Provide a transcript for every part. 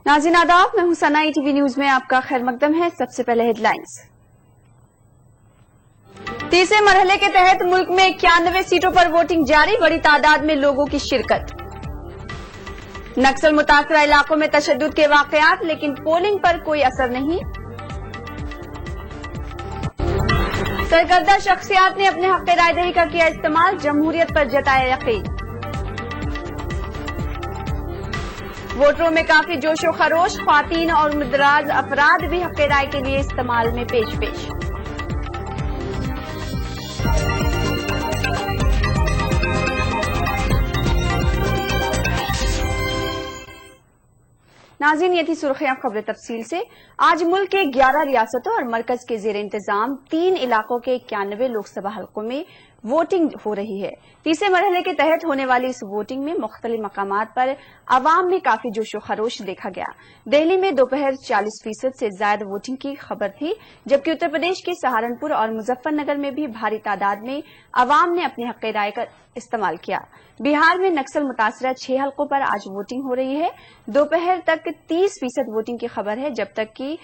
नाज़रीन आदाब, मैं हूं सना। टीवी न्यूज में आपका खैर मकदम है। सबसे पहले हेडलाइंस। तीसरे मरहले के तहत मुल्क में 91 सीटों पर वोटिंग जारी, बड़ी तादाद में लोगों की शिरकत। नक्सल मुतासरा इलाकों में तशद्दुद के वाकयात, लेकिन पोलिंग पर कोई असर नहीं। सरकर्दा शख्सियात ने अपने हक रायदही का किया इस्तेमाल, जमहूरियत पर जताया यकीन। वोटरों में काफी जोशो खरोश, ख्वातीन और मुदराज अफराद भी हक राय के लिए इस्तेमाल में पेश। नाज़रीन, ये थी सुर्खियां खबर तफसील से। आज मुल्क के 11 रियासतों और मरकज के जेर इंतजाम 3 इलाकों के 91 लोकसभा हलकों में वोटिंग हो रही है। तीसरे मरहले के तहत होने वाली इस वोटिंग में मुख्तलिफ मकामात पर अवाम में काफी जोशो खरोश देखा गया। दिल्ली में दोपहर 40% से ज्यादा वोटिंग की खबर थी, जबकि उत्तर प्रदेश के सहारनपुर और मुजफ्फरनगर में भी भारी तादाद में अवाम ने अपने हक राय का इस्तेमाल किया। बिहार में नक्सल मुतासरा 6 हलकों पर आज वोटिंग हो रही है। दोपहर तक 30% वोटिंग की खबर है, जब तक कि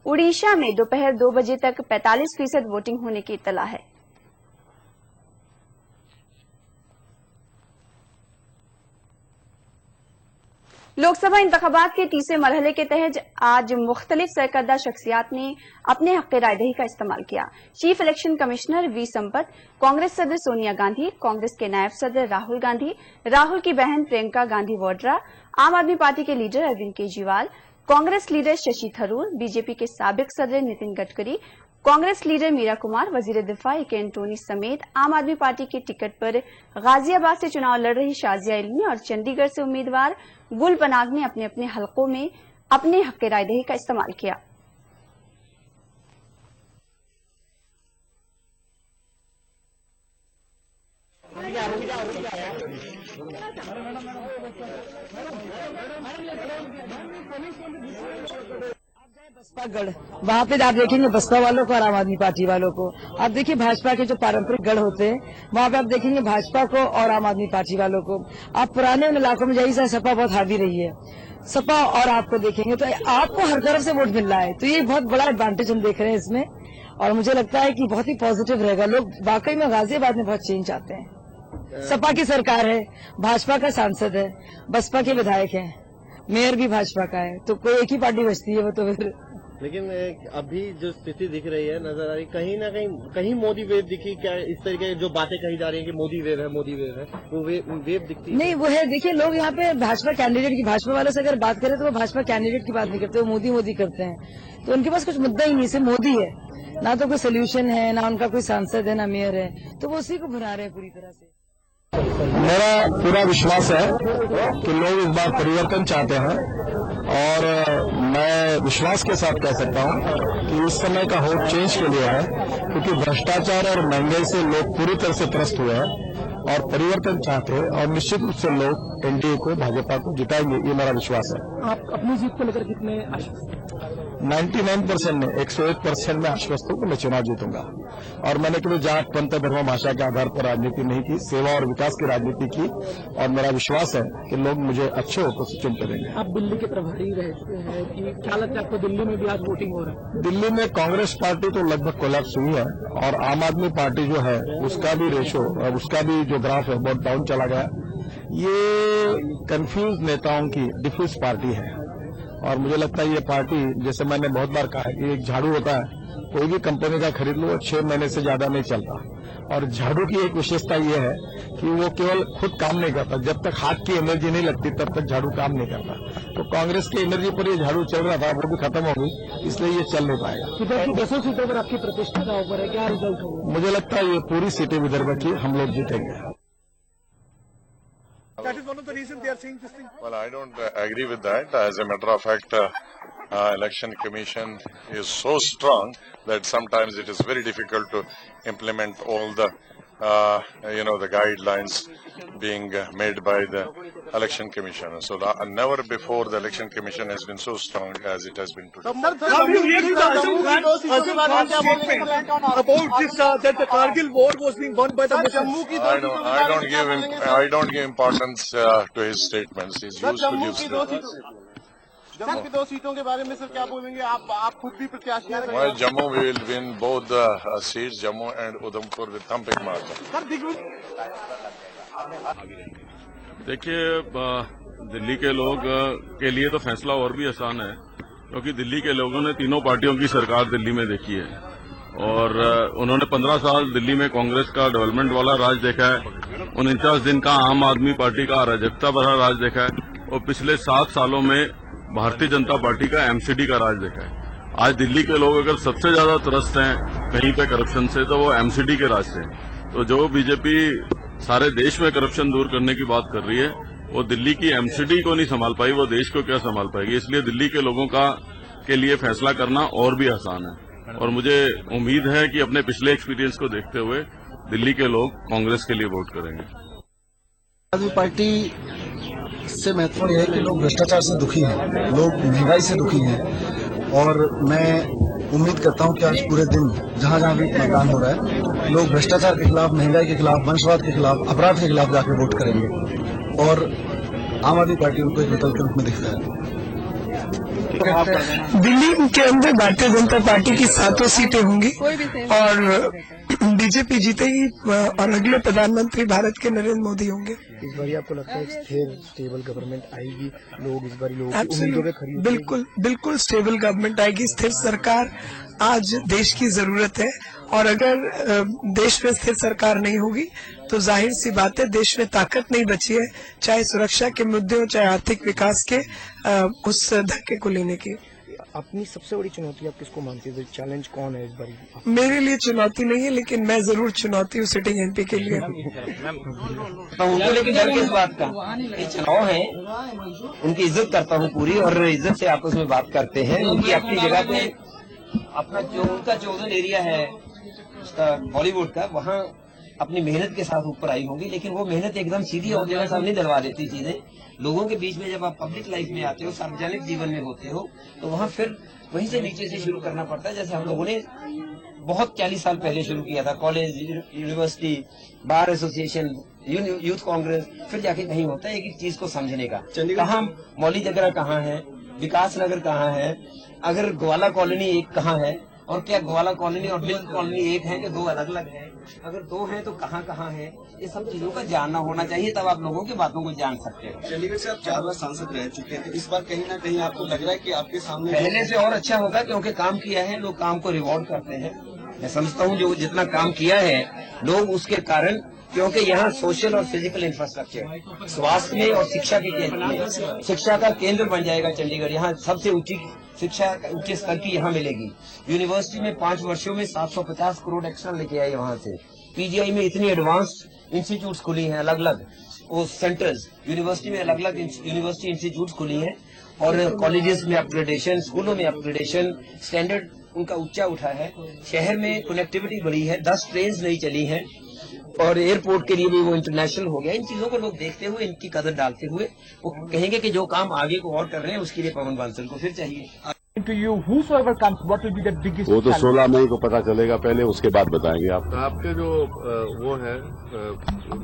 उड़ीसा में दोपहर 2 बजे तक 45% वोटिंग होने की इत्तला है। लोकसभा इंतखाबात के तीसरे मरहले के तहत आज मुख्तलिफ सरकर्दा शख्सियात ने अपने हक रायदही का इस्तेमाल किया। Chief election commissioner V Sampath, Congress सदर सोनिया गांधी, कांग्रेस के नायब सदर राहुल गांधी, राहुल की बहन प्रियंका गांधी वाड्रा, आम आदमी पार्टी के leader Arvind Kejriwal, Congress leader Shashi Tharoor, BJP के साबिक सदर नितिन गडकरी, कांग्रेस लीडर मीरा कुमार, वजीर दिफा के एंटोनी समेत आम आदमी पार्टी के टिकट पर गाजियाबाद से चुनाव लड़ रही शाजिया इल्मी और चंडीगढ़ से उम्मीदवार गुल पनाग ने अपने अपने हलकों में अपने हक रायदही का इस्तेमाल किया। बसपागढ़, वहाँ पे आप देखेंगे बसपा वालों को और आम आदमी पार्टी वालों को। आप देखिए भाजपा के जो पारंपरिक गढ़ होते हैं, वहाँ पे आप देखेंगे भाजपा को और आम आदमी पार्टी वालों को। आप पुराने उन इलाकों में जाइए, सपा बहुत हावी रही है। सपा और आपको देखेंगे तो आपको हर तरफ से वोट मिल रहा है, तो ये बहुत बड़ा एडवांटेज हम देख रहे हैं इसमें। और मुझे लगता है कि बहुत ही पॉजिटिव रहेगा। लोग वाकई में गाजियाबाद में बहुत चेंज चाहते हैं। सपा की सरकार है, भाजपा का सांसद है, बसपा के विधायक है, मेयर भी भाजपा का है, तो कोई एक ही पार्टी बचती है वो तो फिर। लेकिन अभी जो स्थिति दिख रही है, नजर आ रही, कहीं ना कहीं मोदी वेव दिखी क्या? इस तरीके जो बातें कही जा रही है कि मोदी वेव है, वो वेव दिखती है? नहीं, वो है। देखिए, लोग यहाँ पे भाजपा कैंडिडेट की, भाजपा वालों से अगर बात करें तो वो भाजपा कैंडिडेट की बात नहीं करते, वो मोदी करते हैं। तो उनके पास कुछ मुद्दा ही नहीं, सिर्फ मोदी है, ना तो कोई सोल्यूशन है, ना उनका कोई सांसद है, ना मेयर है, तो वो उसी को भुना रहे हैं पूरी तरह से। मेरा पूरा विश्वास है कि लोग इस बार परिवर्तन चाहते हैं और मैं विश्वास के साथ कह सकता हूं कि इस समय का होप चेंज के लिए है, क्योंकि भ्रष्टाचार और महंगाई से लोग पूरी तरह से त्रस्त हुए हैं और परिवर्तन चाहते हैं और निश्चित रूप से लोग एनडीए को, भाजपा को जिताएंगे, ये मेरा विश्वास है। आप अपनी जीत को लेकर कितने आश्वस्त? 99% में 101% में आश्वस्त हूं कि मैं चुनाव जीतूंगा। और मैंने कभी जात, पंथ, धर्म, भाषा के आधार पर राजनीति नहीं की, सेवा और विकास की राजनीति की, और मेरा विश्वास है कि लोग मुझे अच्छे होकर से चुनते रहेंगे। आप दिल्ली के प्रभारी रहते हैं, कि क्या लगता है आपको दिल्ली में भी आज वोटिंग हो रहा है? दिल्ली में कांग्रेस पार्टी तो लगभग कोलैप्स हुई है और आम आदमी पार्टी जो है उसका भी रेशो, उसका भी जो ग्राफ है बहुत डाउन चला गया। ये कंफ्यूज नेताओं की डिफ्यूज पार्टी है और मुझे लगता है ये पार्टी, जैसे मैंने बहुत बार कहा है, एक झाड़ू होता है, कोई भी कंपनी का खरीद लो 6 महीने से ज्यादा नहीं चलता। और झाड़ू की एक विशेषता ये है कि वो केवल खुद काम नहीं करता, जब तक हाथ की एनर्जी नहीं लगती तब तक झाड़ू काम नहीं करता। तो कांग्रेस की एनर्जी पर ये झाड़ू चल रहा था, वो भी खत्म हो गई, इसलिए ये चल नहीं पाएगा। विदर्भ की 10 सीटों पर आपकी प्रतिष्ठा का ऊपर है, क्या रिजल्ट होगा? मुझे लगता है ये पूरी सीटें विदर्भ की हम लोग जीतेंगे। That is one of the reasons they are saying this thing. Well, I don't agree with that. As a matter of fact, election commission is so strong that sometimes it is very difficult to implement all the the guidelines being made by the election commission. So never before the election commission has been so strong as it has been today. How do you react to the Azam Khan statement about this that the Kargil war was being won by the Muslims? I don't give importance to his statements. He's used to give statements. Jammu की 2 सीटों के बारे में sir क्या बोलेंगे? आप खुद भी प्रत्याशी हैं। Well, Jammu we will win both the seats, Jammu and Udhampur with thumping margin. Sir देखिए, दिल्ली के लोग के लिए तो फैसला और भी आसान है, क्योंकि दिल्ली के लोगों ने तीनों पार्टियों की सरकार दिल्ली में देखी है और उन्होंने 15 साल दिल्ली में कांग्रेस का डेवलपमेंट वाला राज देखा है, 49 दिन का आम आदमी पार्टी का अराजकता भरा राज देखा है और पिछले 7 सालों में भारतीय जनता पार्टी का एमसीडी का राज देखा है। आज दिल्ली के लोग अगर सबसे ज्यादा त्रस्त हैं कहीं पे करप्शन से, तो वो एमसीडी के राज से। तो जो बीजेपी सारे देश में करप्शन दूर करने की बात कर रही है, वो दिल्ली की एमसीडी को नहीं संभाल पाई, वो देश को क्या संभाल पाएगी। इसलिए दिल्ली के लोगों के लिए फैसला करना और भी आसान है और मुझे उम्मीद है कि अपने पिछले एक्सपीरियंस को देखते हुए दिल्ली के लोग कांग्रेस के लिए वोट करेंगे। आम आदमी पार्टी से महत्वपूर्ण यह है कि लोग भ्रष्टाचार से दुखी हैं, लोग महंगाई से दुखी हैं और मैं उम्मीद करता हूं कि आज पूरे दिन जहां जहां भी मतदान हो रहा है, लोग भ्रष्टाचार के खिलाफ, महंगाई के खिलाफ, वंशवाद के खिलाफ, अपराध के खिलाफ जाकर वोट करेंगे और आम आदमी पार्टी उनको एक विकल्प के रूप में दिखता है। दिल्ली के अंदर भारतीय जनता पार्टी की 7 सीटें होंगी और बीजेपी जीतेगी और अगले प्रधानमंत्री भारत के नरेंद्र मोदी होंगे। इस बार आपको लगता है स्टेबल गवर्नमेंट आएगी? लोग इस बार बिल्कुल स्टेबल गवर्नमेंट आएगी, स्थिर सरकार आज देश की जरूरत है और अगर देश में स्थिर सरकार नहीं होगी तो जाहिर सी बात है देश में ताकत नहीं बची है, चाहे सुरक्षा के मुद्दे हो, चाहे आर्थिक विकास के उस धक्के को लेने की। अपनी सबसे बड़ी चुनौती आप किसको मानती है? चैलेंज कौन है इस बार? मेरे लिए चुनौती नहीं है, लेकिन मैं जरूर चुनौती हूँ सिटिंग एमपी के लिए। लेकिन डर किस बात का? ये चुनाव है, उनकी इज्जत करता हूँ पूरी और इज्जत से आपस में बात करते हैं। उनकी अपनी जगह पे अपना जो उनका चोजन एरिया है बॉलीवुड का, वहाँ अपनी मेहनत के साथ ऊपर आई होगी, लेकिन वो मेहनत एकदम सीधी और जगह सामने डलवा देती चीजें। लोगों के बीच में जब आप पब्लिक लाइफ में आते हो, सार्वजनिक जीवन में होते हो, तो वहाँ फिर वहीं से नीचे से शुरू करना पड़ता है। जैसे हम लोगों ने बहुत 40 साल पहले शुरू किया था, college, university, bar association, youth Congress, फिर जाके कहीं होता है एक चीज को समझने का। कहाँ मौली जगह कहाँ है, विकास नगर कहाँ है, अगर ग्वाला कॉलोनी एक कहाँ है, और क्या ग्वाला कॉलोनी और मिल्क कॉलोनी एक है कि 2 अलग अलग है? अगर 2 हैं तो कहाँ कहाँ है? ये सब चीजों का जानना होना चाहिए, तब आप लोगों की बातों को जान सकते हैं। चंडीगढ़ से आप 4 बार सांसद रह चुके हैं, इस बार कहीं ना कहीं आपको लग रहा है कि आपके सामने पहले से और अच्छा होगा, क्योंकि काम किया है, लोग काम को रिवॉर्ड करते हैं। मैं समझता हूँ जो जितना काम किया है लोग उसके कारण, क्योंकि यहाँ सोशल और फिजिकल इंफ्रास्ट्रक्चर, स्वास्थ्य में और शिक्षा के केंद्र में, शिक्षा का केंद्र बन जाएगा चंडीगढ़। यहाँ सबसे ऊंची शिक्षा उच्च स्तर की यहाँ मिलेगी। यूनिवर्सिटी में 5 वर्षों में 750 करोड़ एक्स्ट्रा लेके आए वहाँ से। पीजीआई में इतनी एडवांस्ड इंस्टीट्यूट्स खुली हैं, अलग अलग वो सेंटर्स, यूनिवर्सिटी में अलग अलग यूनिवर्सिटी इंस्टीट्यूट खुली हैं और कॉलेजेस में अपग्रेडेशन, स्कूलों में अपग्रेडेशन, स्टैंडर्ड उनका ऊंचा उठा है। शहर में कनेक्टिविटी बढ़ी है, 10 ट्रेन नई चली हैं और एयरपोर्ट के लिए भी वो इंटरनेशनल हो गया। इन चीजों को लोग देखते हुए, इनकी कदर डालते हुए वो कहेंगे कि जो काम आगे को और कर रहे हैं उसके लिए पवन बांसल को फिर चाहिए। वो तो 16 मई को पता चलेगा, पहले उसके बाद बताएंगे आप। आपके जो वो है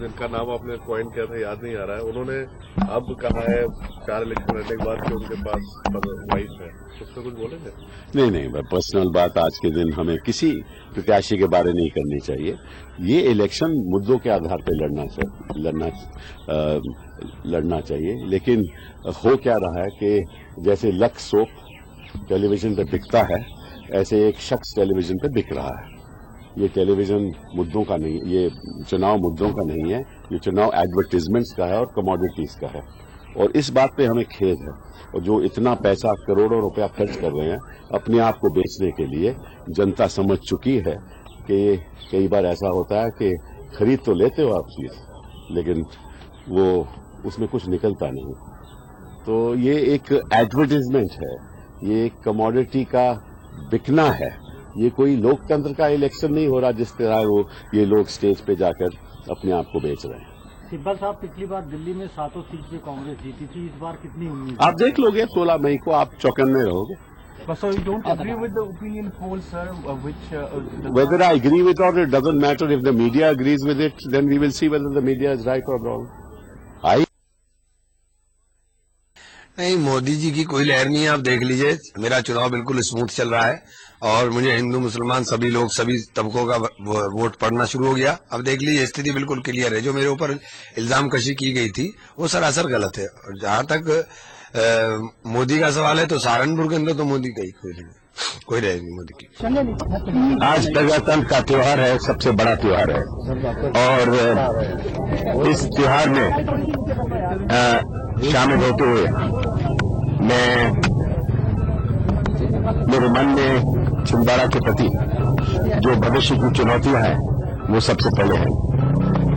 जिनका नाम आपने पॉइंट किया था, याद नहीं आ रहा है, उन्होंने अब कहा है 4 इलेक्शन लड़ने के बाद कि उनके पास वाइफ है, उस पर कुछ बोलेंगे? नहीं, पर्सनल बात आज के दिन हमें किसी प्रत्याशी के बारे नहीं करनी चाहिए। ये इलेक्शन मुद्दों के आधार पर लड़ना चाहिए, लेकिन हो क्या रहा है कि जैसे लक्स सोप टेलीविजन पे बिकता है, ऐसे एक शख्स टेलीविजन पे बिक रहा है। ये टेलीविजन मुद्दों का नहीं, ये चुनाव मुद्दों का नहीं है, ये चुनाव एडवर्टीजमेंट्स का है और कमोडिटीज का है। और इस बात पे हमें खेद है। और जो इतना पैसा, करोड़ों रुपया खर्च कर रहे हैं अपने आप को बेचने के लिए, जनता समझ चुकी है कि कई बार ऐसा होता है कि खरीद तो लेते हो आप चीज, लेकिन वो उसमें कुछ निकलता नहीं। तो ये एक एडवर्टीजमेंट है, ये एक कमोडिटी का बिकना है। ये कोई लोकतंत्र का इलेक्शन नहीं हो रहा जिस तरह ये लोग स्टेज पे जाकर अपने आप को बेच रहे हैं। सिब्बल साहब, पिछली बार दिल्ली में 7 सीट पे कांग्रेस जीती थी, इस बार कितनी उम्मीद? आप देख लोगे 16 मई को, आप चौकन्ने रहोगे। So you don't agree with the opinion polls, sir, Whether I agree with it, it doesn't matter. If the media agrees with it, then we will see whether the media is right or wrong. नहीं, मोदी जी की कोई लहर नहीं है। आप देख लीजिए, मेरा चुनाव बिल्कुल स्मूथ चल रहा है और मुझे हिंदू मुसलमान सभी लोग सभी तबकों का वोट पड़ना शुरू हो गया। अब देख लीजिए, स्थिति बिल्कुल क्लियर है। जो मेरे ऊपर इल्जाम कशी की गई थी वो सरासर गलत है। और जहां तक मोदी का सवाल है तो सहारनपुर के अंदर तो मोदी का ही कोई रहेगी मोदी की। आज प्रजातंत्र का त्योहार है, सबसे बड़ा त्योहार है और इस त्योहार में शामिल होते हुए मेरे मन में छिंदवाड़ा के प्रति जो भविष्य की चुनौतियां हैं वो सबसे पहले है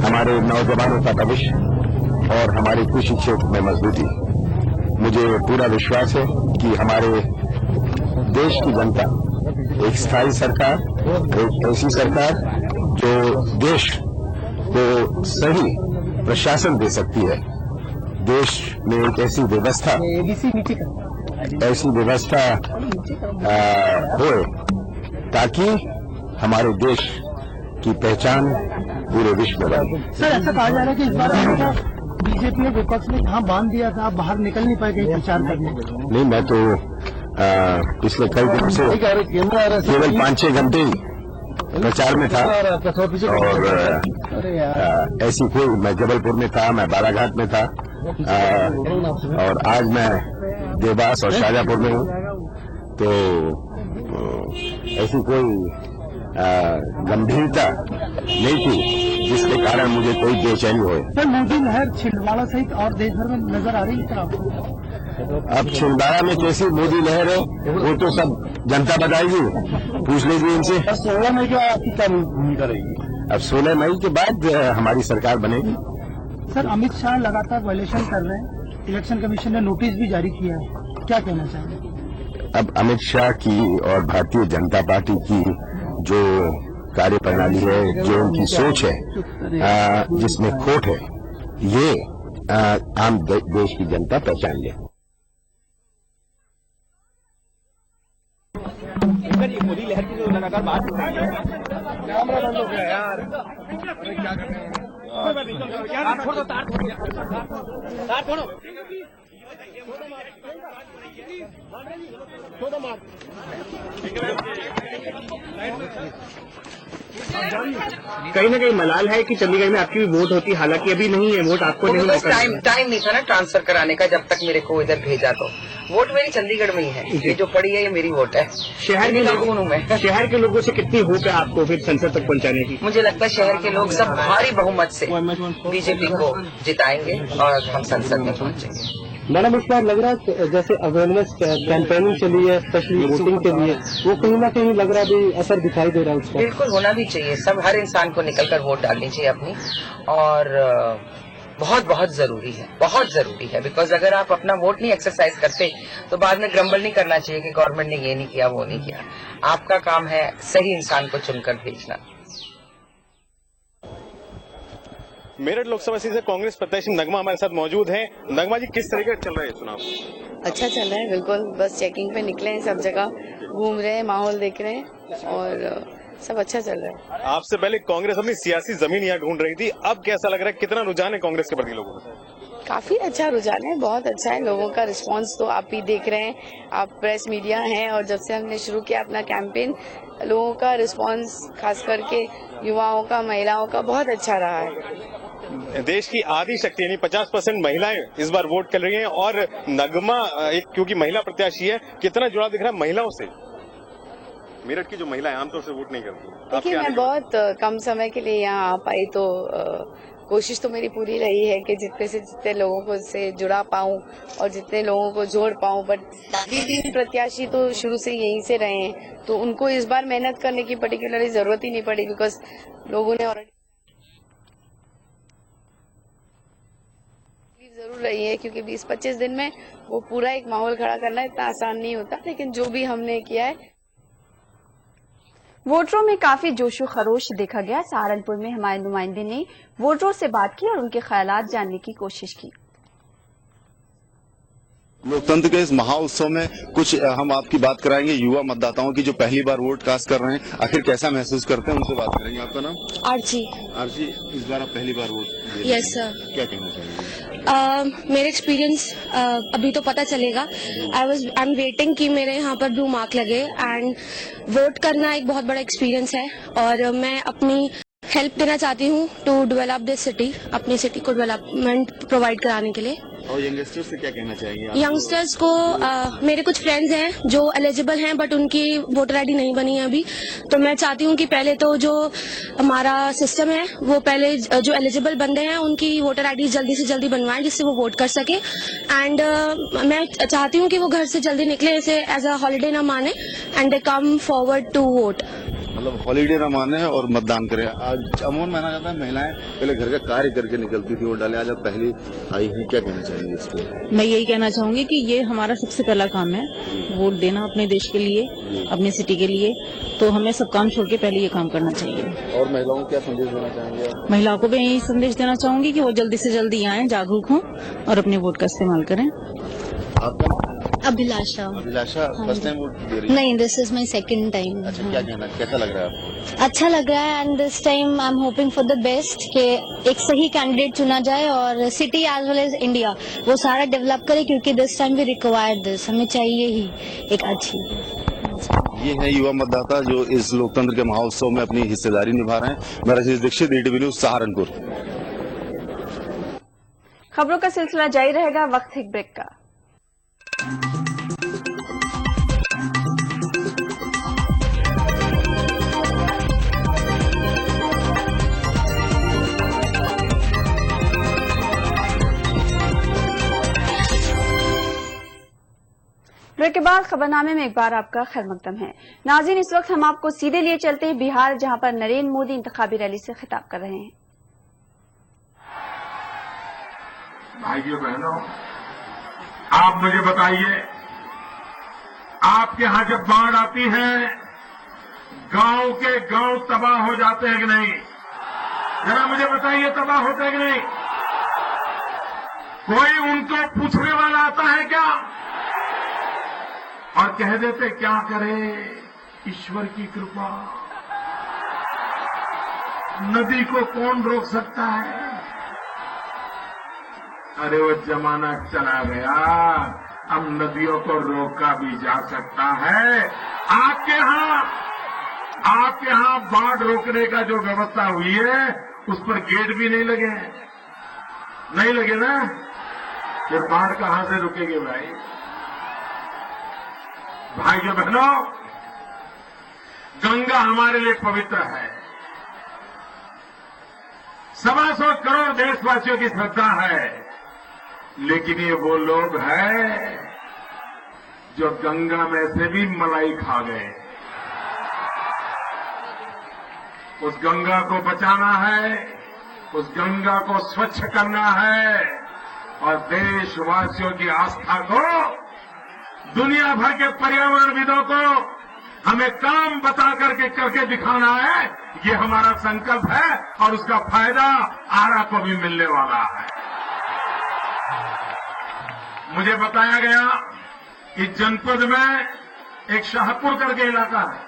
हमारे नौजवानों का भविष्य और हमारे कृषि क्षेत्र में मजबूती। मुझे पूरा विश्वास है कि हमारे देश की जनता एक स्थायी सरकार, एक ऐसी सरकार जो देश को सही प्रशासन दे सकती है, देश में एक ऐसी व्यवस्था होए ताकि हमारे देश की पहचान पूरे विश्व में बने। सर, ऐसा कहा जा रहा है कि इस बार बीजेपी ने विपक्ष में कहाँ बांध दिया था, आप बाहर निकल नहीं पाए कहीं प्रचार करने। नहीं, मैं तो पिछले कई दिनों से केवल 5-6 घंटे ही प्रचार में था और ऐसी कोई, मैं जबलपुर में था, मैं बालाघाट में था और आज मैं देवास और शाजापुर में हूँ। तो ऐसी कोई गंभीरता नहीं थी जिसके कारण मुझे कोई बेचैनी हो। सर, मोदी लहर छिंदवाड़ा सहित और देश भर में नजर आ रही है आपको? अब छिंदवाड़ा में कैसी मोदी लहर है वो तो सब जनता बताएगी, पूछ लीजिए इनसे। 16 मई के आपकी क्या भूमिका रहेगी? अब 16 मई के बाद हमारी सरकार बनेगी। सर, अमित शाह लगातार वायलेशन कर रहे हैं, इलेक्शन कमीशन ने नोटिस भी जारी किया है, क्या कहना चाहेंगे? अब अमित शाह की और भारतीय जनता पार्टी की जो कार्य प्रणाली है, जो उनकी सोच है, जिसमें खोट है, ये आम देश की जनता पहचान ले। मोदी लहर की जो लगातार बात हो रही है, कैमरा बंद हो गया यार, अरे क्या कर रहे हैं यार, छोड़ दो, तार छोड़ो, कहीं ना कहीं मलाल है कि चंडीगढ़ में आपकी भी वोट होती, हालांकि अभी नहीं है वोट, आपको नहीं बस टाइम नहीं था ना ट्रांसफर कराने का, जब तक मेरे को इधर भेजा तो वोट मेरी चंडीगढ़ में ही है। ये जो पड़ी है ये मेरी वोट है। शहर के लोगों से कितनी होप है आपको फिर संसद तक पहुंचाने की? मुझे लगता है शहर के लोग सब भारी बहुमत से बीजेपी को जिताएंगे और हम संसद में पहुंचेंगे। मैडम, इस बार लग रहा है जैसे अवेयरनेस कैंपेनिंग चली है, स्पेशली वोटिंग के लिए, वो कहीं ना कहीं लग रहा भी असर दिखाई दे रहा है उसका। बिल्कुल होना भी चाहिए, सब हर इंसान को निकलकर वोट डालनी चाहिए अपनी, और बहुत जरूरी है, बहुत जरूरी है। बिकॉज अगर आप अपना वोट नहीं एक्सरसाइज करते तो बाद में ग्रम्बल नहीं करना चाहिए कि गवर्नमेंट ने ये नहीं किया, वो नहीं किया। आपका काम है सही इंसान को चुनकर भेजना। मेरठ लोकसभा सीट से कांग्रेस प्रत्याशी नगमा हमारे साथ मौजूद हैं। नगमा जी, किस तरीके चल रहा है चुनाव? अच्छा चल रहा है, बिल्कुल। बस चेकिंग पे निकले हैं, सब जगह घूम रहे हैं, माहौल देख रहे हैं और सब अच्छा चल रहा है। आपसे पहले कांग्रेस अपनी सियासी जमीन यहाँ ढूंढ रही थी, अब कैसा लग रहा है, कितना रुझान है कांग्रेस के प्रति लोगों में? काफी अच्छा रुझान है, बहुत अच्छा है। लोगों का रिस्पांस तो आप ही देख रहे हैं, आप प्रेस मीडिया हैं, और जब से हमने शुरू किया अपना कैंपेन, लोगों का रिस्पांस खास करके युवाओं का, महिलाओं का बहुत अच्छा रहा है। देश की आधी शक्ति यानी 50% महिलाएं इस बार वोट कर रही हैं, और नगमा एक क्योंकि महिला प्रत्याशी है, कितना जुड़ा दिख रहा है महिलाओं से? मेरठ की जो महिलाएं आमतौर से वोट नहीं करती। देखिए, मैं बहुत कम समय के लिए यहाँ आ पाई, तो कोशिश तो मेरी पूरी रही है कि जितने से जितने लोगों को से जुड़ा पाऊं और जितने लोगों को जोड़ पाऊं। बट 3 प्रत्याशी तो शुरू से यहीं से रहे हैं, तो उनको इस बार मेहनत करने की पर्टिकुलरली जरूरत ही नहीं पड़ी, बिकॉज लोगों ने ऑलरेडी जरूर रही है, क्योंकि 20-25 दिन में वो पूरा एक माहौल खड़ा करना इतना आसान नहीं होता। लेकिन जो भी हमने किया है, वोटरों में काफी जोशो खरोश देखा गया। सहारनपुर में हमारे नुमाइंदे ने वोटरों से बात की और उनके ख्यालात जानने की कोशिश की। लोकतंत्र के इस महाउत्सव में कुछ हम आपकी बात कराएंगे युवा मतदाताओं की जो पहली बार वोट कास्ट कर रहे हैं, आखिर कैसा महसूस करते हैं, उनसे बात करेंगे। आपका नाम? आरजी। आरजी, इस बार आप पहली बार वोट? Yes sir. क्या कहना चाहेंगे? मेरे एक्सपीरियंस अभी तो पता चलेगा। आई एम वेटिंग कि मेरे यहाँ पर ब्लू मार्क लगे। एंड वोट करना एक बहुत बड़ा एक्सपीरियंस है और मैं अपनी हेल्प देना चाहती हूँ टू डेवलप दिस सिटी, अपनी सिटी को डेवलपमेंट प्रोवाइड कराने के लिए। और यंगस्टर्स से क्या कहना चाहेंगे आप? यंगस्टर्स को मेरे कुछ फ्रेंड्स हैं जो एलिजिबल हैं बट उनकी वोटर आईडी नहीं बनी है अभी, तो मैं चाहती हूँ कि पहले तो जो हमारा सिस्टम है वो पहले जो एलिजिबल बंदे हैं उनकी वोटर आईडी जल्दी से जल्दी बनवाएं जिससे वो वोट कर सके। एंड मैं चाहती हूँ कि वो घर से जल्दी निकले, इसे एज अ हॉलीडे ना माने and they come forward to vote. मतलब हॉलीडे न माने और मतदान करें। आज अमूमन माना जाता है महिलाएं पहले घर का कार्य करके निकलती थी वोट डाले, आज अब पहली आई हैं, क्या कहना चाहेंगे इसको? मैं यही कहना चाहूंगी कि ये हमारा सबसे पहला काम है, वोट देना अपने देश के लिए, अपनी सिटी के लिए, तो हमें सब काम छोड़ के पहले ये काम करना चाहिए। और महिलाओं को क्या संदेश देना चाहेंगे? महिलाओं को भी यही संदेश देना चाहूंगी कि वो जल्दी से जल्दी आए, जागरूक हों और अपने वोट का इस्तेमाल करें। आपका अभिलाषा। अभिलाषा फर्स्ट टाइम वोट दे रही है? नहीं, this is my second time. अच्छा, क्या कहना, कैसा लग रहा है आपको? अच्छा लग रहा है and this time I am hoping for the best कि एक सही कैंडिडेट चुना जाए और city as well as India वो सारा डेवलप करे, क्योंकि this time we require this, हमें चाहिए ही एक अच्छी। ये है युवा मतदाता जो इस लोकतंत्र के महोत्सव में अपनी हिस्सेदारी निभा रहे हैं। मैं राजेश दीक्षित, DTV न्यूज, सहारनपुर। खबरों का सिलसिला जारी रहेगा, वक्त एक ब्रेक का। ब्रेक के बाद खबरनामे में एक बार आपका खैर मकदम है। नाज़रीन, इस वक्त हम आपको सीधे लिए चलते हैं बिहार, जहां पर नरेंद्र मोदी इंतखाबी रैली से खिताब कर रहे हैं। भाइयों बहनों, आप मुझे बताइए, आपके यहाँ जब बाढ़ आती है गांव के गांव तबाह हो जाते हैं कि नहीं? जरा मुझे बताइए, तबाह होते हैं कि नहीं? कोई उनको पूछने वाला आता है क्या? और कह देते क्या करे, ईश्वर की कृपा, नदी को कौन रोक सकता है? अरे वो जमाना चला गया, अब नदियों को रोका भी जा सकता है। आपके यहाँ बाढ़ रोकने का जो व्यवस्था हुई है उस पर गेट भी नहीं लगे हैं, नहीं लगे ना? फिर बाढ़ कहां से रुकेगी भाई? भाइयों बहनों, गंगा हमारे लिए पवित्र है। 125 करोड़ देशवासियों की श्रद्धा है, लेकिन ये वो लोग हैं जो गंगा में से भी मलाई खा गए। उस गंगा को बचाना है, उस गंगा को स्वच्छ करना है और देशवासियों की आस्था को, दुनिया भर के पर्यावरणविदों को हमें काम बता करके दिखाना है। ये हमारा संकल्प है और उसका फायदा आरा को भी मिलने वाला है। मुझे बताया गया कि जनपद में एक शाहपुर करके इलाका है,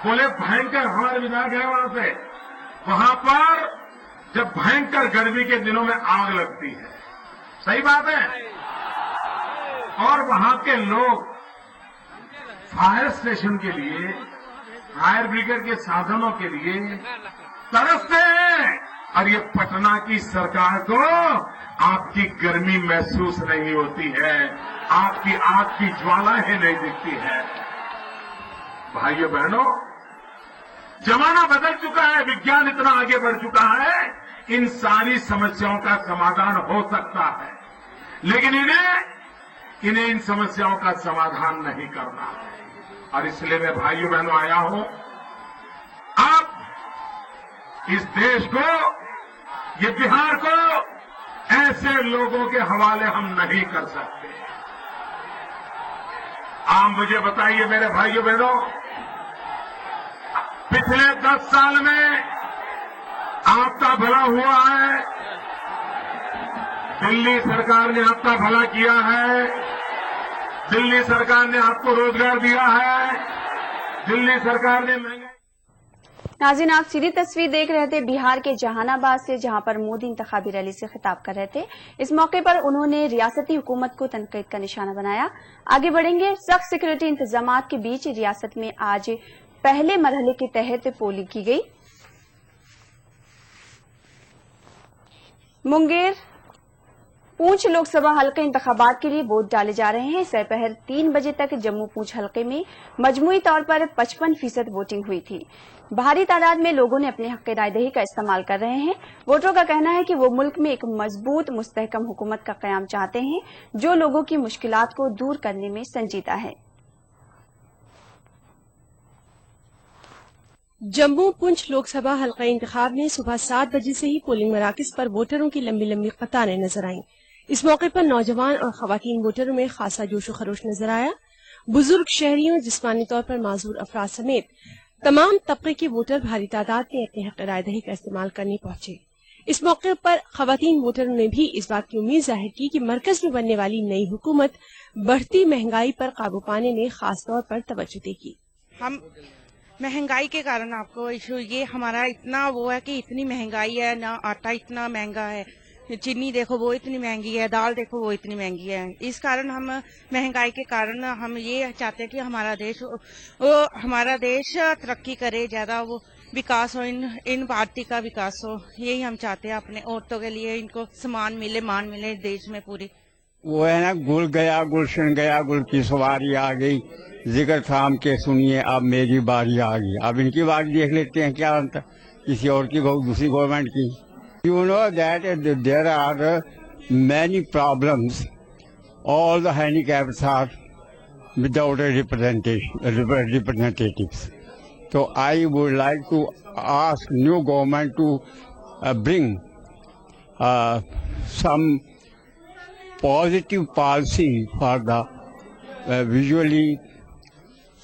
बोले भयंकर, हमारे विधायक है वहां से, वहां पर जब भयंकर गर्मी के दिनों में आग लगती है, सही बात है, और वहां के लोग फायर स्टेशन के लिए, फायर ब्रिगेड के साधनों के लिए तरसते हैं। और ये पटना की सरकार को आपकी गर्मी महसूस नहीं होती है, आपकी आग की ज्वाला ही नहीं दिखती है। भाइयों बहनों, जमाना बदल चुका है, विज्ञान इतना आगे बढ़ चुका है, इन सारी समस्याओं का समाधान हो सकता है, लेकिन इन्हें इन समस्याओं का समाधान नहीं करना है। और इसलिए मैं भाइयों बहनों आया हूं, अब इस देश को, ये बिहार को ऐसे लोगों के हवाले हम नहीं कर सकते। आप मुझे बताइए मेरे भाइयों बहनों, पिछले 10 साल में आपका भला हुआ है, दिल्ली सरकार ने आपका भला किया है, दिल्ली सरकार ने आपको रोजगार दिया है, दिल्ली सरकार ने महंगाई। नाज़रीन, आप सीधी तस्वीर देख रहे थे बिहार के जहानाबाद से, जहां पर मोदी इंतखाबी रैली से खिताब कर रहे थे। इस मौके पर उन्होंने रियासती हुकूमत को तनकीद का निशाना बनाया। आगे बढ़ेंगे। सख्त सिक्योरिटी इंतजाम के बीच रियासत में आज पहले मरहले के तहत पोलिंग की गई। मुंगेर पूंछ लोकसभा हल्के इंतखाबात के लिए वोट डाले जा रहे हैं। दोपहर 3 बजे तक जम्मू पूंछ हल्के में मजमूई तौर पर 55% वोटिंग हुई थी। भारी तादाद में लोगों ने अपने हक रायदही का इस्तेमाल कर रहे हैं। वोटरों का कहना है कि वो मुल्क में एक मजबूत मुस्तहकम हुकूमत का कयाम चाहते हैं, जो लोगों की मुश्किलात को दूर करने में संजीदा है। जम्मू पुंछ लोकसभा हल्का इंतखाब में सुबह 7 बजे से ही पोलिंग मराकज पर वोटरों की लंबी लंबी कतारें नजर आईं। इस मौके पर नौजवान और खवातीन वोटरों में खासा जोश व खरोश नजर आया। बुजुर्ग शहरियों, जिस्मानी तौर पर माजूर अफराद समेत तमाम तबके के वोटर भारी तादाद में अपने हक रायदही का इस्तेमाल करने पहुंचे। इस मौके पर खवातीन वोटरों ने भी इस बात की उम्मीद जाहिर की कि मरकज में बनने वाली नई हुकूमत बढ़ती महंगाई पर काबू पाने में खास तौर पर तवज्जो देगी। हम महंगाई के कारण आपको इशू ये हमारा इतना वो है कि इतनी महंगाई है ना, आटा इतना महंगा है, चीनी देखो वो इतनी महंगी है, दाल देखो वो इतनी महंगी है। इस कारण हम महंगाई के कारण हम ये चाहते हैं कि हमारा देश तरक्की करे, ज्यादा वो विकास हो, इन पार्टी का विकास हो। यही हम चाहते हैं। अपने औरतों के लिए इनको सम्मान मिले, मान मिले देश में पूरी। वो है ना, गुल गया गुलशन गया, गुल की सवारी आ गई, जिक्र थाम के सुनिए अब मेरी बारी आ गई। अब इनकी बारी देख लेते हैं क्या अंतर किसी और की, दूसरी गवर्नमेंट की। You know that there are many problems. All the handicaps are without a representatives. So I would like to ask new government to bring some positive policy for the visually,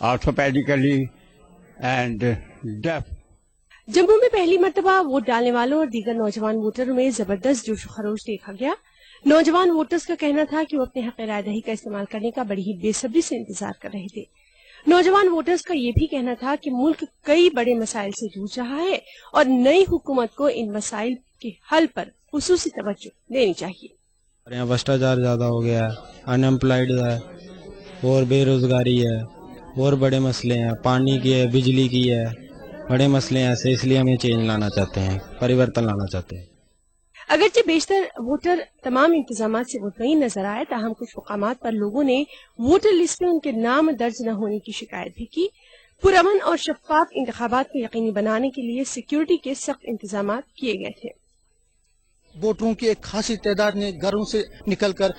orthopedically and deaf. Jammu में पहली मर्तबा vote डालने वालों और दीगर नौजवान वोटरों में जबरदस्त जोश खरोश देखा गया। नौजवान वोटर्स का कहना था कि वो अपने हक रायदही का इस्तेमाल करने का बड़ी ही बेसब्री से इंतजार कर रहे थे। नौजवान वोटर्स का ये भी कहना था कि मुल्क कई बड़े मसाइल से जूझ रहा है और नई हुकूमत को इन मसाइल के हल पर खुसूसी तवज्जो देनी चाहिए। यहाँ भ्रष्टाचार ज्यादा हो गया है, अनएम्प्लॉयड है और बेरोजगारी है और बड़े मसले हैं, पानी की है, बिजली की है, बड़े मसले हैं ऐसे। इसलिए हम ये चेंज लाना चाहते हैं, परिवर्तन लाना चाहते हैं। अगरचे बेशतर वोटर तमाम इंतजाम से मुतमईन नजर आए, ताहम कुछ मुकामात पर लोगों ने वोटर लिस्ट में उनके नाम दर्ज न होने की शिकायत भी की। पुरअमन और शफाफ इंतखाबात को यकीनी बनाने के लिए सिक्योरिटी के सख्त इंतजाम किए गए थे। वोटरों की एक खासी तादाद ने घरों से निकलकर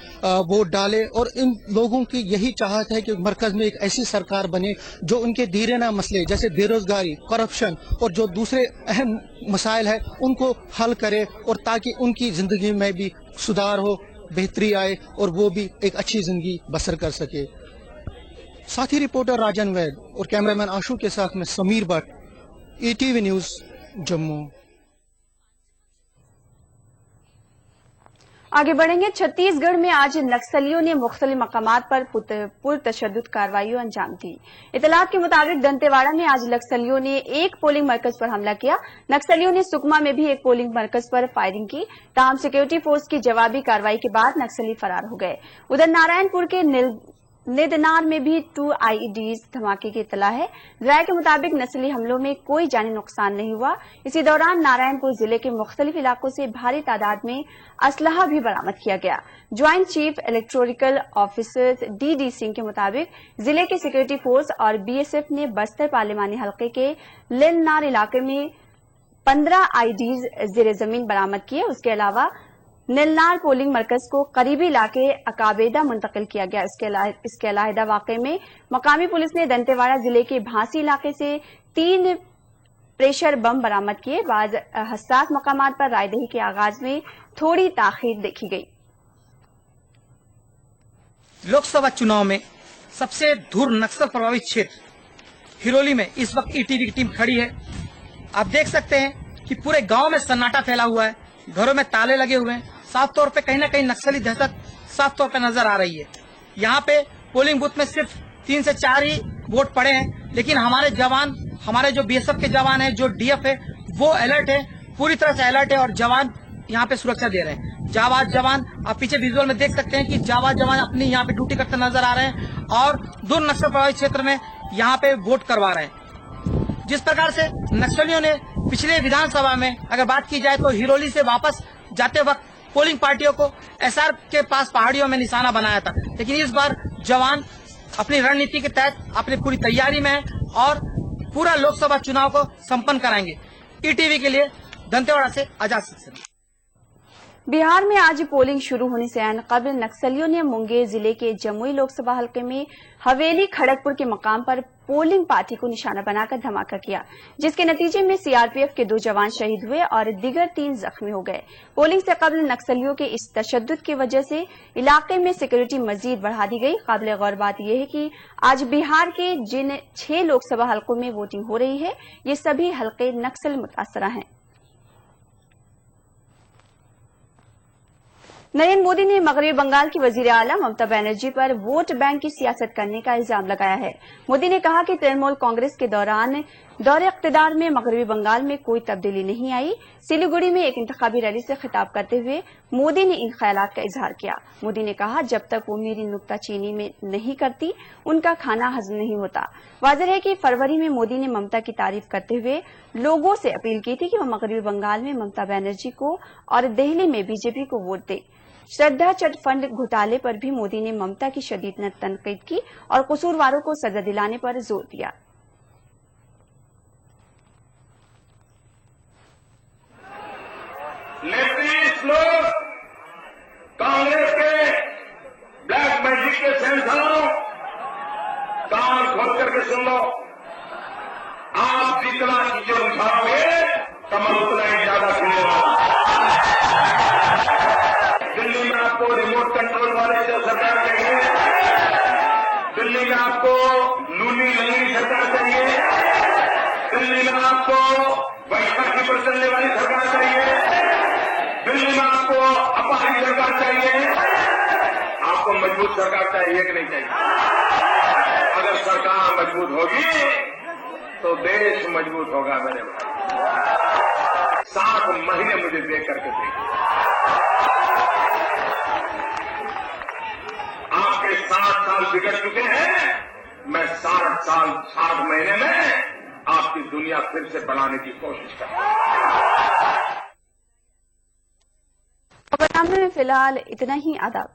वोट डाले और इन लोगों की यही चाहत है कि मरकज में एक ऐसी सरकार बने जो उनके धीरेना मसले जैसे बेरोजगारी, करप्शन और जो दूसरे अहम मसाइल है उनको हल करे, और ताकि उनकी जिंदगी में भी सुधार हो, बेहतरी आए और वो भी एक अच्छी जिंदगी बसर कर सके। साथी रिपोर्टर राजन वैद और कैमरामैन आशु के साथ में समीर भट्ट, ETV न्यूज जम्मू। आगे बढ़ेंगे। छत्तीसगढ़ में आज नक्सलियों ने मुख्तलिफ मकामात पर पुरतशद्दुद कार्रवाइयों अंजाम दी। इतलात के मुताबिक दंतेवाड़ा में आज नक्सलियों ने एक पोलिंग मरकज पर हमला किया। नक्सलियों ने सुकमा में भी एक पोलिंग मरकज पर फायरिंग की। ताहम सिक्योरिटी फोर्स की जवाबी कार्रवाई के बाद नक्सली फरार हो गए। उधर नारायणपुर के निदनार में भी 2 IEDs धमाके की इतला है। जराये के मुताबिक नस्ली हमलों में कोई जानी नुकसान नहीं हुआ। इसी दौरान नारायणपुर जिले के मुख्तलिफ इलाकों से भारी तादाद में असलहा भी बरामद किया गया। Joint chief electoral officer DD Singh के मुताबिक जिले के सिक्योरिटी फोर्स और BSF ने बस्तर पार्लिमानी हल्के के लिलनार इलाके में 15 IEDs ज़ेरे जमीन बरामद किए। उसके अलावा निलनार पोलिंग मरकज को करीबी इलाके अकाबेदा मुंतकिल किया गया। इसके अलावा वाक़े में मकामी पुलिस ने दंतेवाड़ा जिले के भांसी इलाके से 3 प्रेशर बम बरामद किए। बाद हसास मकामात पर रायदही के आगाज में थोड़ी ताखीर देखी गई। लोकसभा चुनाव में सबसे दूर नक्सल प्रभावित क्षेत्र हिरोली में इस वक्त ETV की टीम खड़ी है। आप देख सकते हैं कि पूरे गांव में सन्नाटा फैला हुआ है, घरों में ताले लगे हुए हैं। साफ तौर पे कहीं ना कहीं नक्सली दहशत साफ तौर पे नजर आ रही है। यहाँ पे पोलिंग बूथ में सिर्फ 3 से 4 ही वोट पड़े हैं, लेकिन हमारे जवान हमारे जो बीएसएफ के जवान हैं, जो डीएफ है, वो अलर्ट है, पूरी तरह से अलर्ट है और जवान यहाँ पे सुरक्षा दे रहे हैं। जाबाज जवान, आप पीछे विजुअल में देख सकते हैं कि जाबाज जवान अपनी यहाँ पे ड्यूटी करते नजर आ रहे हैं और दूर नक्सल प्रभावित क्षेत्र में यहाँ पे वोट करवा रहे हैं। जिस प्रकार से नक्सलियों ने पिछले विधानसभा में अगर बात की जाए तो हिरोली से वापस जाते वक्त पोलिंग पार्टियों को एसआर के पास पहाड़ियों में निशाना बनाया था, लेकिन इस बार जवान अपनी रणनीति के तहत अपनी पूरी तैयारी में है और पूरा लोकसभा चुनाव को संपन्न कराएंगे। ईटीवी के लिए दंतेवाड़ा से आजाद सिंह। बिहार में आज पोलिंग शुरू होने से ऐन कबल नक्सलियों ने मुंगेर जिले के जमुई लोकसभा हलके में हवेली खड़गपुर के मकाम पर पोलिंग पार्टी को निशाना बनाकर धमाका किया, जिसके नतीजे में सीआरपीएफ के 2 जवान शहीद हुए और दीगर 3 जख्मी हो गए। पोलिंग से कबल नक्सलियों के इस तशद्दुद की वजह से इलाके में सिक्योरिटी मजीद बढ़ा दी गई। काबिल गौर बात यह है कि आज बिहार के जिन 6 लोकसभा हलकों में वोटिंग हो रही है, ये सभी हलके नक्सल मुतासरा हैं। नरेंद्र मोदी ने मगरबी बंगाल की वजीर आला ममता बनर्जी पर वोट बैंक की सियासत करने का इल्जाम लगाया है। मोदी ने कहा कि तृणमूल कांग्रेस के दौरान दौरे इख्तिदार में मगरबी बंगाल में कोई तब्दीली नहीं आई। सिलीगुड़ी में एक इंतखाबी रैली से खिताब करते हुए मोदी ने इन ख्यालात का इजहार किया। मोदी ने कहा, जब तक वो मेरी नुक्ताचीनी में नहीं करती, उनका खाना हजम नहीं होता। वाज़ेह है कि फरवरी में मोदी ने ममता की तारीफ करते हुए लोगों से अपील की थी कि वो मगरबी बंगाल में ममता बनर्जी को और दिल्ली में बीजेपी को वोट दे। श्रद्धा चिट फंड घोटाले पर भी मोदी ने ममता की शदीद तनकीद की और कसूरवारों को सजा दिलाने पर जोर दिया। लेफ्टिस्ट लोग कांग्रेस के ब्लैक मैजिक के सेंसरों, कान खोल करके सुन लो, आप जितना चीजें उठाओगे कमल उतना ही ज्यादा खिलेगा। दिल्ली में आपको रिमोट कंट्रोल वाले जो सरकार चाहिए, दिल्ली में आपको लूली लंगड़ी सरकार चाहिए, दिल्ली में आपको बैठक पर चलने वाली सरकार चाहिए, दिल्ली में आपको अपाहिज सरकार चाहिए। आपको मजबूत सरकार चाहिए कि नहीं चाहिए? अगर सरकार मजबूत होगी तो देश मजबूत होगा। मेरे भाई 7 महीने मुझे देख करके देखिए, आपके 7 साल बिगड़ चुके हैं, मैं 7 महीने में आपकी दुनिया फिर से बनाने की कोशिश करूंगा। खबरनामे में फिलहाल इतना ही। आदाब।